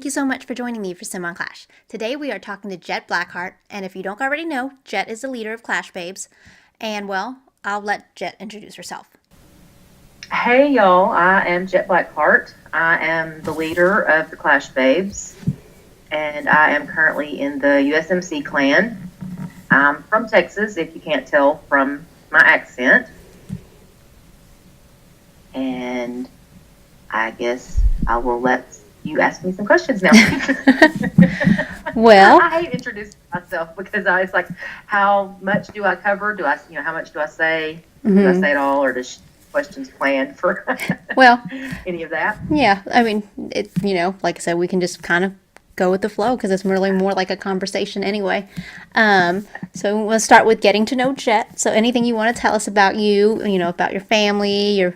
you so much for joining me for Sim on Clash. Today we are talking to Jett Blackheart, and if you don't already know, Jett is the leader of Clash Babes. And well, I'll let Jett introduce herself. Hey y'all, I am Jett Blackheart. I am the leader of the Clash Babes, and I am currently in the USMC clan. I'm from Texas, if you can't tell from my accent. And I guess I will let you ask me some questions now. Well, I hate introducing myself because I was like, how much do I cover? How much do I say? Do I say it all, or does questions planned for well, any of that? yeah, I mean, like I said, we can just kind of go with the flow because it's really more like a conversation anyway. So we'll start with getting to know Jett. So anything you want to tell us about you, about your family,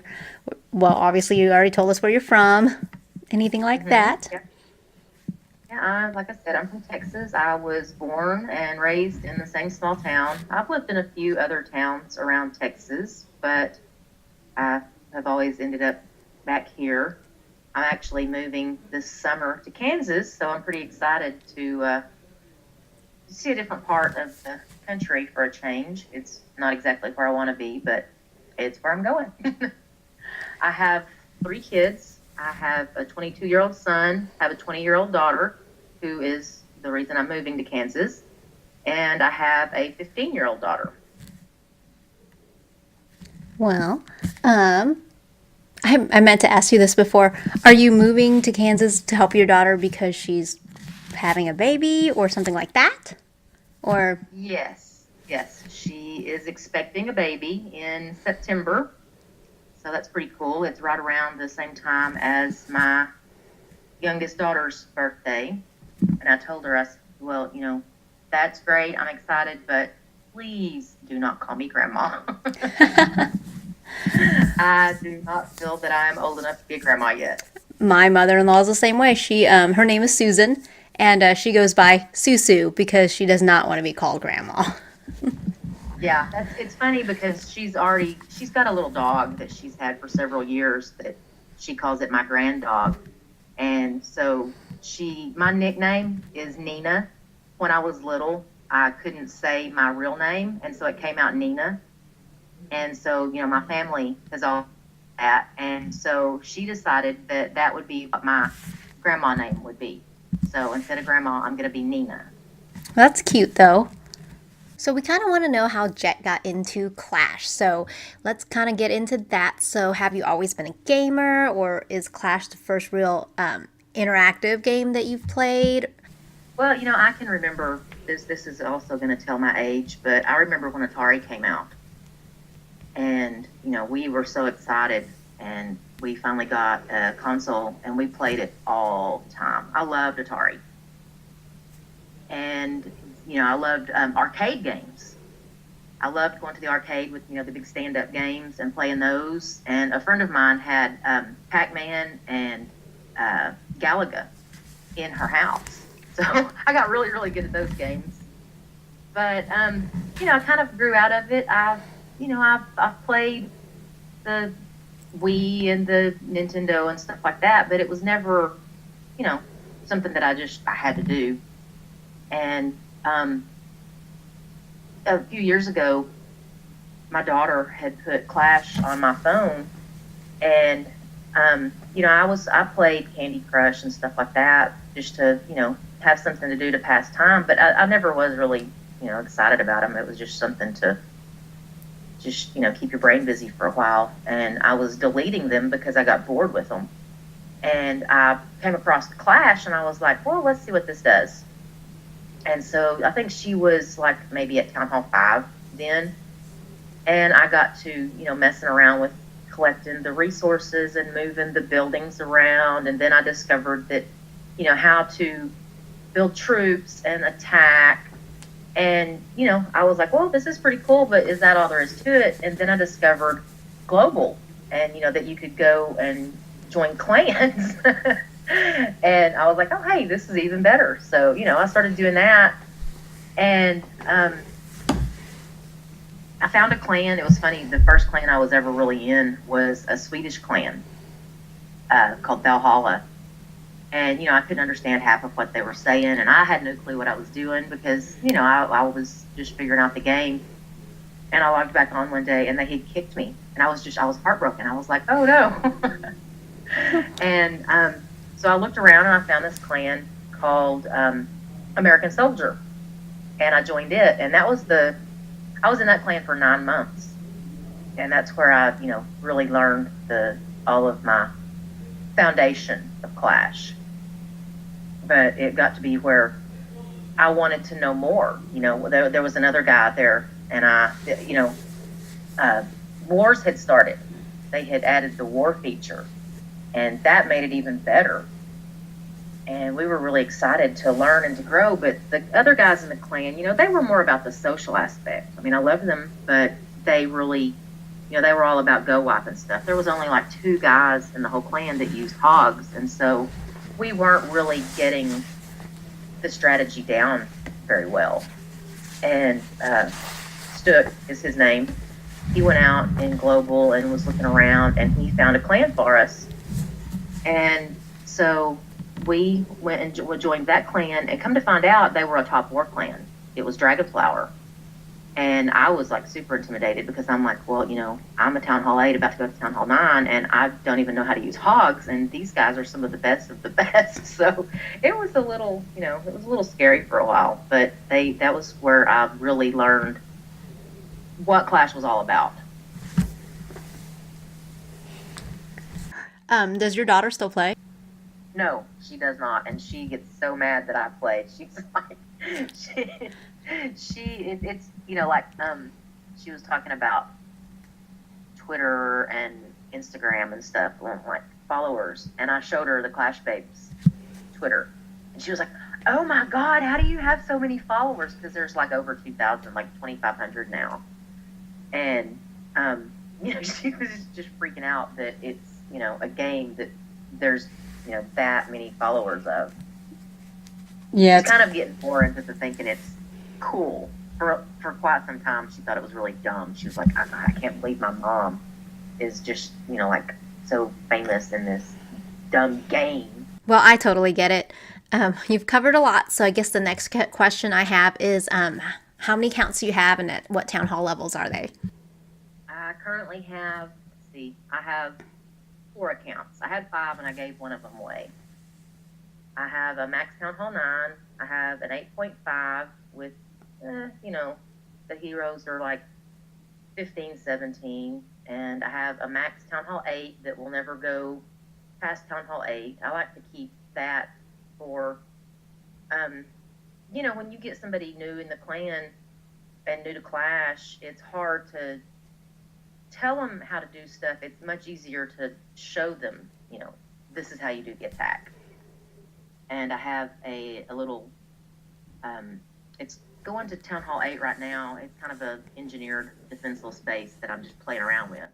well, obviously you already told us where you're from, anything like that. Yeah. Yeah, like I said, I'm from Texas. I was born and raised in the same small town. I've lived in a few other towns around Texas, but I have always ended up back here. I'm actually moving this summer to Kansas, so I'm pretty excited to see a different part of the country for a change. It's not exactly where I want to be, but it's where I'm going. I have 3 kids. I have a 22-year-old son, have a 20-year-old daughter, who is the reason I'm moving to Kansas, and I have a 15-year-old daughter. Well, I meant to ask you this before. Are you moving to Kansas to help your daughter because she's having a baby or something like that? Or Yes, she is expecting a baby in September, so that's pretty cool. It's right around the same time as my youngest daughter's birthday. And I told her, I said, well, that's great. I'm excited, but please do not call me grandma. I do not feel that I am old enough to be a grandma yet. my mother-in-law is the same way. Her name is Susan, and she goes by Susu because she does not want to be called grandma. Yeah, it's funny because she's got a little dog that she's had for several years that she calls it my grand dog. And so my nickname is Nina. When I was little, I couldn't say my real name, and so it came out Nina. And so, my family is all that. And so she decided that that would be what my grandma name would be. So instead of grandma, I'm going to be Nina. That's cute, though. So we kind of want to know how Jett got into Clash. So let's kind of get into that. So have you always been a gamer, or is Clash the first real interactive game that you've played? Well, I can remember this. This is also going to tell my age, but I remember when Atari came out. And, we were so excited, and we finally got a console, and we played it all the time. I loved Atari. And, I loved arcade games. I loved going to the arcade with, the big stand-up games and playing those. And a friend of mine had Pac-Man and Galaga in her house. So I got really, really good at those games. But, I kind of grew out of it. I've played the Wii and the Nintendo and stuff like that, but it was never, something that I had to do. And a few years ago, my daughter had put Clash on my phone, and I played Candy Crush and stuff like that just to have something to do to pass time. But I never was really excited about them. It was just something to just keep your brain busy for a while. And I was deleting them because I got bored with them. And I came across Clash, and I was like, well, let's see what this does. And so I think she was like maybe at Town Hall 5 then. And I got to, messing around with collecting the resources and moving the buildings around. And then I discovered that, how to build troops and attack. And, I was like, well, this is pretty cool, but is that all there is to it? And then I discovered global, and, that you could go and join clans. And I was like, oh, hey, this is even better. So, I started doing that. And I found a clan. It was funny. The first clan I was ever really in was a Swedish clan called Valhalla. And, I couldn't understand half of what they were saying. And I had no clue what I was doing because, I was just figuring out the game. And I logged back on one day and they had kicked me. And I was heartbroken. I was like, oh no. And so I looked around and I found this clan called American Soldier. And I joined it. And I was in that clan for 9 months. And that's where I, really learned all of my foundation of Clash. But it got to be where I wanted to know more. There was another guy there, and wars had started. They had added the war feature, and that made it even better. And we were really excited to learn and to grow. But the other guys in the clan, they were more about the social aspect. I mean, I loved them, but they really, they were all about go wipe and stuff. There was only like 2 guys in the whole clan that used hogs, and so we weren't really getting the strategy down very well. And Stook is his name. He went out in global and was looking around, and he found a clan for us. And so we went and joined that clan, and come to find out, they were a top war clan. It was Dragonflower. And I was like super intimidated because I'm like, well, I'm a Town Hall 8 about to go to Town Hall 9, and I don't even know how to use hogs, and these guys are some of the best of the best. So it was a little, it was a little scary for a while, but that was where I really learned what Clash was all about. Does your daughter still play? No, she does not, and she gets so mad that I play. She's like, she, it's like she was talking about Twitter and Instagram and stuff, like followers, and I showed her the Clash Babes Twitter, and she was like, "Oh my God, how do you have so many followers?" Because there's like over 2,000, like 2,500 now, and she was just freaking out that it's a game that there's that many followers of. Yeah, She's kind of getting more into the thinking it's cool. For quite some time, she thought it was really dumb. She was like, I can't believe my mom is just, like so famous in this dumb game. well, I totally get it. You've covered a lot, so I guess the next question I have is how many counts do you have, and at what town hall levels are they? I currently have, let's see, I have 4 accounts. I had 5 and I gave one of them away. I have a Max Town Hall 9. I have an 8.5 with, the heroes are like 15, 17. And I have a Max Town Hall 8 that will never go past Town Hall 8. I like to keep that for, when you get somebody new in the clan and new to Clash, it's hard to tell them how to do stuff. It's much easier to show them, this is how you do the attack. And I have a little, it's going to Town Hall 8 right now. It's kind of a engineered defensive space that I'm just playing around with.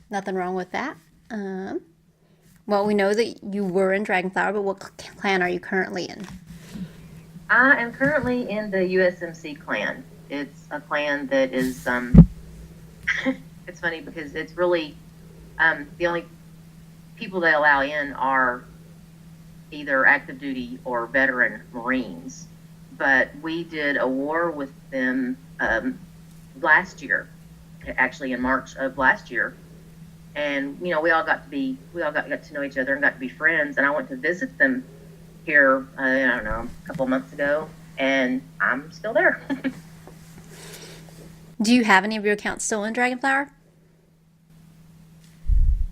Nothing wrong with that. Well, we know that you were in Dragonflower, but what clan are you currently in? I am currently in the USMC clan. It's a clan that is, it's funny because it's really, the only people they allow in are either active duty or veteran Marines. But we did a war with them last year, actually in March of last year. And, we all got to know each other and got to be friends. And I went to visit them here, I don't know, a couple of months ago, and I'm still there. Do you have any of your accounts still in Dragonflower?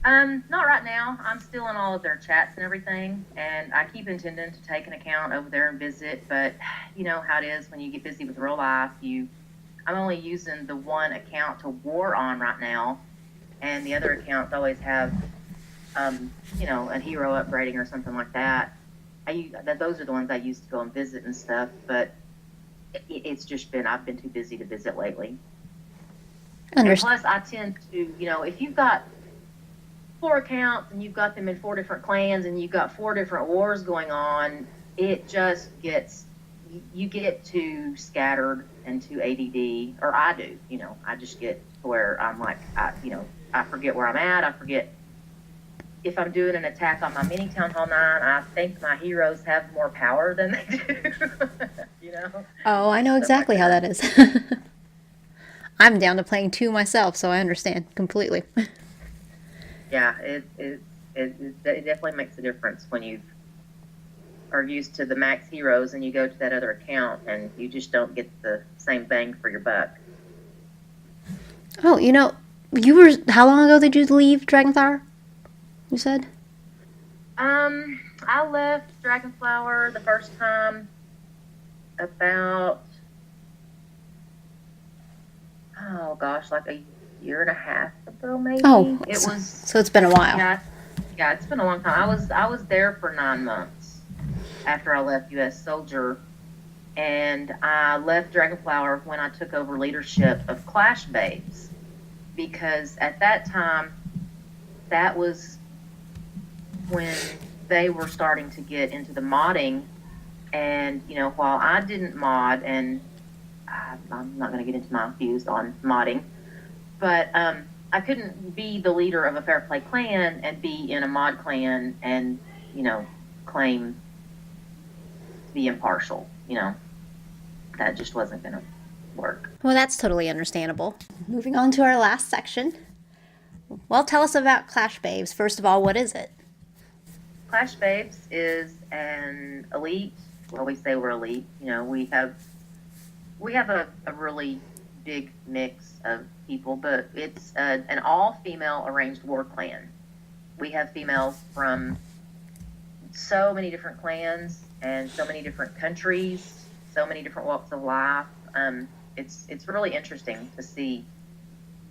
Not right now. I'm still in all of their chats and everything, and I keep intending to take an account over there and visit, but you know how it is when you get busy with real life. I'm only using the one account to war on right now, and the other accounts always have, a hero upgrading or something like that. Those are the ones I use to go and visit and stuff, but it's just I've been too busy to visit lately. And plus, I tend to, if you've got 4 accounts and you've got them in 4 different clans and you've got 4 different wars going on, it just you get too scattered and too ADD, or I do, I just get to where I'm like, I forget where I'm at. I forget if I'm doing an attack on my mini Town Hall 9, I think my heroes have more power than they do. you know, Oh, I know Stuff like exactly how that. that is. I'm down to playing two myself, so I understand completely. Yeah, it definitely makes a difference when you are used to the max heroes and you go to that other account and you just don't get the same bang for your buck. Oh, you were. How long ago did you leave Dragonflower? You said? I left Dragonflower the first time about, oh gosh, like a year and a half ago, Oh, maybe. It so, was, so it's been a while. yeah, yeah, it's been a long time. I was there for 9 months after I left U.S. Soldier, and I left Dragonflower when I took over leadership of Clash Babes because at that time that was when they were starting to get into the modding. And while I didn't mod, and I'm not going to get into my views on modding, but I couldn't be the leader of a fair play clan and be in a mod clan and claim to be impartial. That just wasn't going to work. Well, that's totally understandable. Moving on to our last section. Well, tell us about Clash Babes. First of all, what is it? Clash Babes is an elite. Well, we say we're elite. We have a really big mix of people, but it's an all-female arranged war clan. We have females from so many different clans and so many different countries, so many different walks of life. It's really interesting to see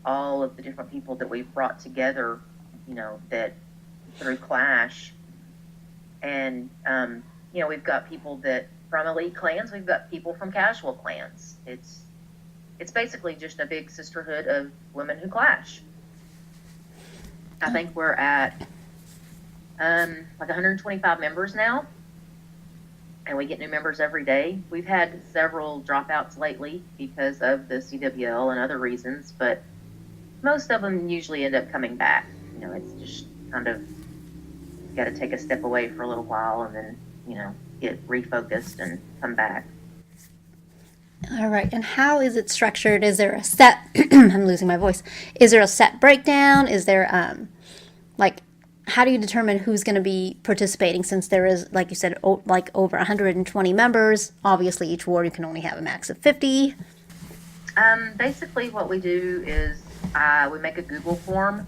all of the different people that we've brought together. That through Clash, and we've got people that from elite clans, we've got people from casual clans. It's basically just a big sisterhood of women who clash. I think we're at like 125 members now, and we get new members every day. We've had several dropouts lately because of the CWL and other reasons, but most of them usually end up coming back. It's just kind of got to take a step away for a little while and then, get refocused and come back. All right, and how is it structured? Is there a set? I'm losing my voice. Is there a set breakdown? Is there like how do you determine who's going to be participating? Since there is, like you said, like over 120 members. Obviously, each ward you can only have a max of 50. Basically, what we do is we make a Google form,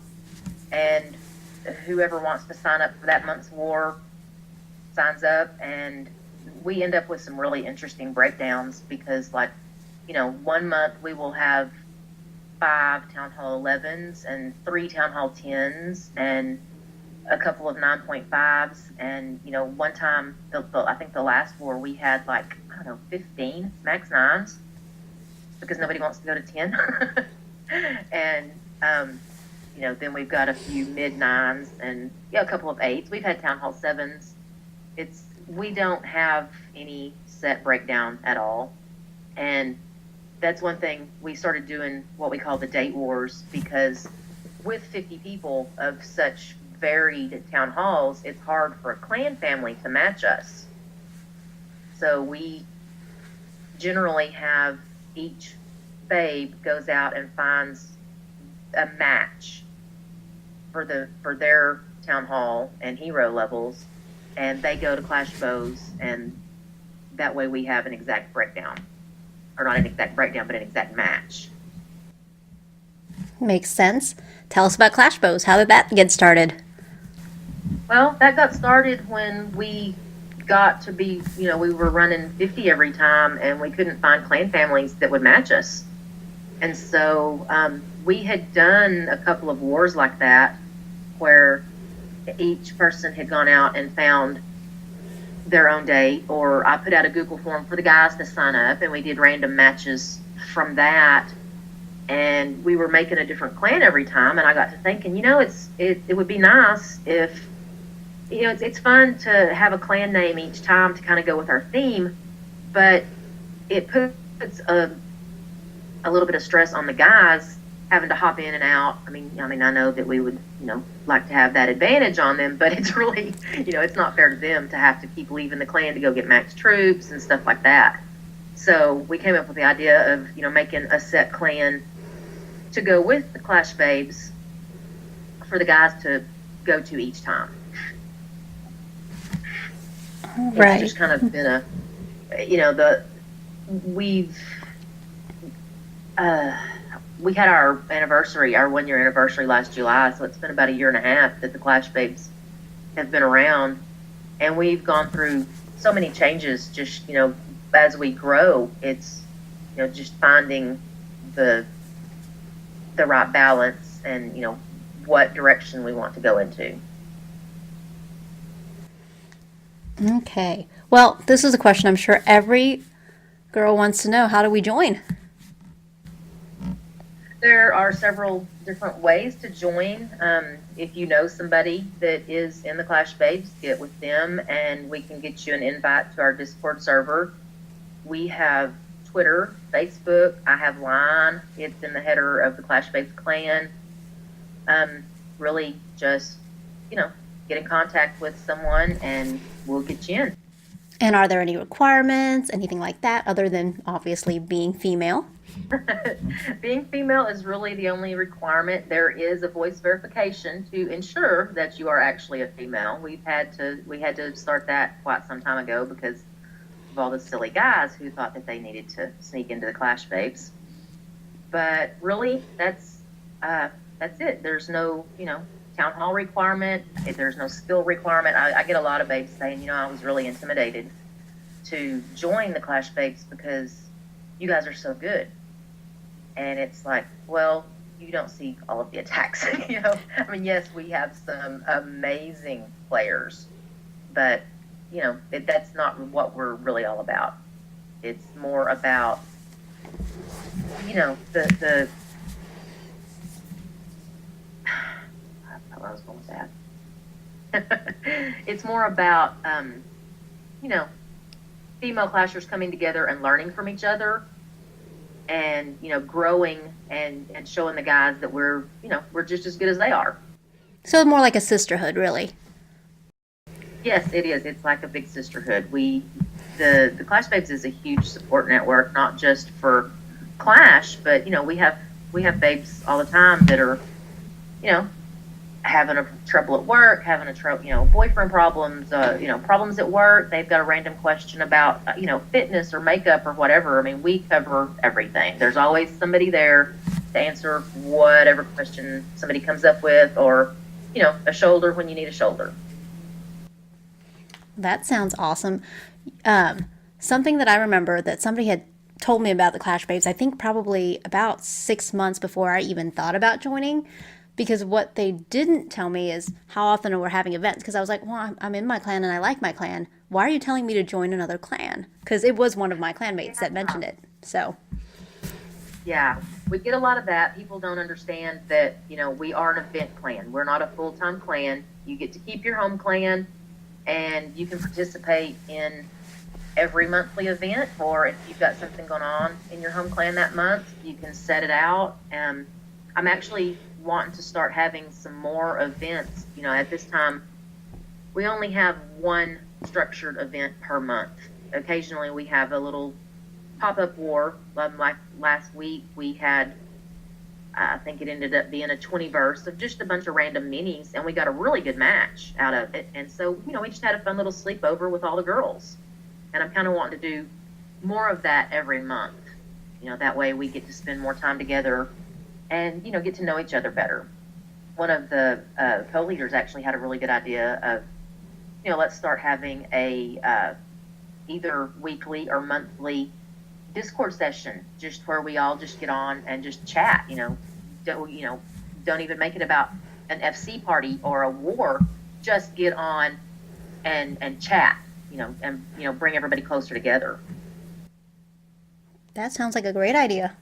and whoever wants to sign up for that month's war signs up, and we end up with some really interesting breakdowns because, like, 1 month we will have 5 Town Hall 11s and 3 Town Hall 10s and a couple of 9.5s. And, one time, I think the last war we had like, I don't know, 15 max 9s because nobody wants to go to 10. And, then we've got a few mid 9s and a couple of 8s. We've had Town Hall 7s. We don't have any set breakdown at all. And that's one thing we started doing, what we call the date wars, because with 50 people of such varied town halls, it's hard for a clan family to match us. So we generally have each babe goes out and finds a match for their town hall and hero levels, and they go to Clash Bows, and that way we have an exact breakdown. Or not an exact breakdown, but an exact match. Makes sense. Tell us about Clash Bows. How did that get started? Well, that got started when we got to be, we were running 50 every time, and we couldn't find clan families that would match us. And so we had done a couple of wars like that where each person had gone out and found their own date, or I put out a Google form for the guys to sign up, and we did random matches from that. And we were making a different clan every time, and I got to thinking, it would be nice if, it's fun to have a clan name each time to kind of go with our theme, but it puts a little bit of stress on the guys having to hop in and out. I mean, I know that we would, like to have that advantage on them, but it's really, it's not fair to them to have to keep leaving the clan to go get max troops and stuff like that. So we came up with the idea of, making a set clan to go with the Clash Babes for the guys to go to each time. Right. It's just kind of been we've, we had our anniversary, our 1 year anniversary last July, so it's been about a year and a half that the Clash Babes have been around, and we've gone through so many changes. Just as we grow, it's just finding the right balance and what direction we want to go into. Okay. Well, this is a question I'm sure every girl wants to know. How do we join? There are several different ways to join. If you know somebody that is in the Clash Babes, get with them and we can get you an invite to our Discord server. We have Twitter, Facebook, I have Line. It's in the header of the Clash Babes clan. Really just, get in contact with someone and we'll get you in. And are there any requirements, anything like that, other than obviously being female? Being female is really the only requirement. There is a voice verification to ensure that you are actually a female. We had to start that quite some time ago because of all the silly guys who thought that they needed to sneak into the Clash Babes. But really, that's it. There's no, town hall requirement. There's no skill requirement. I get a lot of babes saying, I was really intimidated to join the Clash Babes because you guys are so good. And it's like, well, you don't see all of the attacks. Yes, we have some amazing players, but that's not what we're really all about. It's more about the I was going with that. It's more about female clashers coming together and learning from each other, and growing and showing the guys that we're just as good as they are. So more like a sisterhood, really. Yes, it is. It's like a big sisterhood. The Clash Babes is a huge support network, not just for Clash, but we have babes all the time that are having a trouble at work, having boyfriend problems, problems at work. They've got a random question about fitness or makeup or whatever. We cover everything. There's always somebody there to answer whatever question somebody comes up with, or a shoulder when you need a shoulder. That sounds awesome. Something that I remember that somebody had told me about the Clash Babes, I think probably about 6 months before I even thought about joining, because what they didn't tell me is how often we're having events. Because I was like, well, I'm in my clan and I like my clan. Why are you telling me to join another clan? Because it was one of my clanmates that mentioned it. So yeah, we get a lot of that. People don't understand that we are an event clan. We're not a full-time clan. You get to keep your home clan, and you can participate in every monthly event, or if you've got something going on in your home clan that month, you can set it out. I'm actually wanting to start having some more events. At this time, we only have one structured event per month. Occasionally, we have a little pop-up war. Like last week, we had, I think it ended up being a 20-verse of just a bunch of random minis, and we got a really good match out of it. And so, we just had a fun little sleepover with all the girls. And I'm kind of wanting to do more of that every month. That way we get to spend more time together and, get to know each other better. One of the co-leaders actually had a really good idea of, let's start having a either weekly or monthly Discord session, just where we all just get on and just chat. Don't even make it about an FC party or a war. Just get on and chat. And bring everybody closer together. that sounds like a great idea.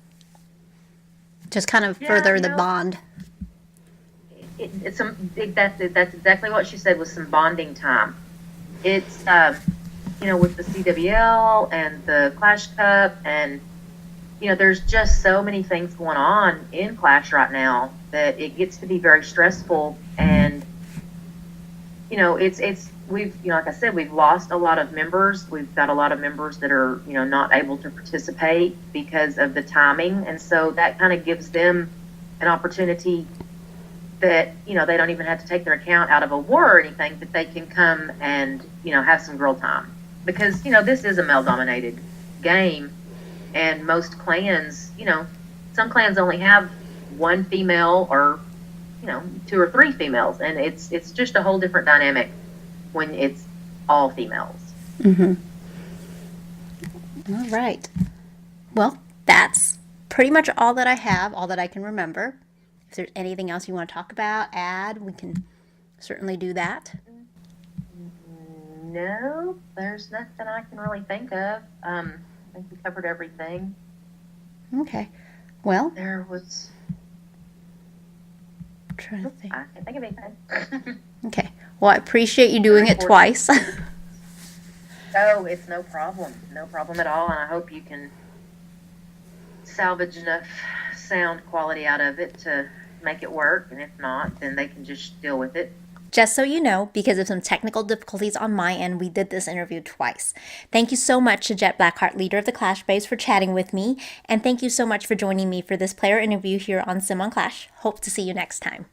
Just kind of further the bond. That's exactly what she said, was some bonding time. It's with the CWL and the Clash Cup and there's just so many things going on in Clash right now that it gets to be very stressful. And, it's, we've, like I said, we've lost a lot of members. We've got a lot of members that are, not able to participate because of the timing. And so that kind of gives them an opportunity that, they don't even have to take their account out of a war or anything, but they can come and, have some girl time. Because, this is a male dominated game, and most clans, some clans only have one female or, two or three females, and it's just a whole different dynamic when it's all females. Mm-hmm. All right. Well, that's pretty much all that I have, all that I can remember. If there's anything else you want to talk about, add, we can certainly do that. No, there's nothing I can really think of. I think we covered everything. Okay. Well, There was, I'm trying to think. I can't think of anything. Okay. Well, I appreciate you doing it twice. Oh, it's no problem. No problem at all. And I hope you can salvage enough sound quality out of it to make it work. And if not, then they can just deal with it. Just so you know, because of some technical difficulties on my end, we did this interview twice. Thank you so much to Jett Blackheart, leader of the Clash Babes, for chatting with me. And thank you so much for joining me for this player interview here on Sim on Clash. Hope to see you next time.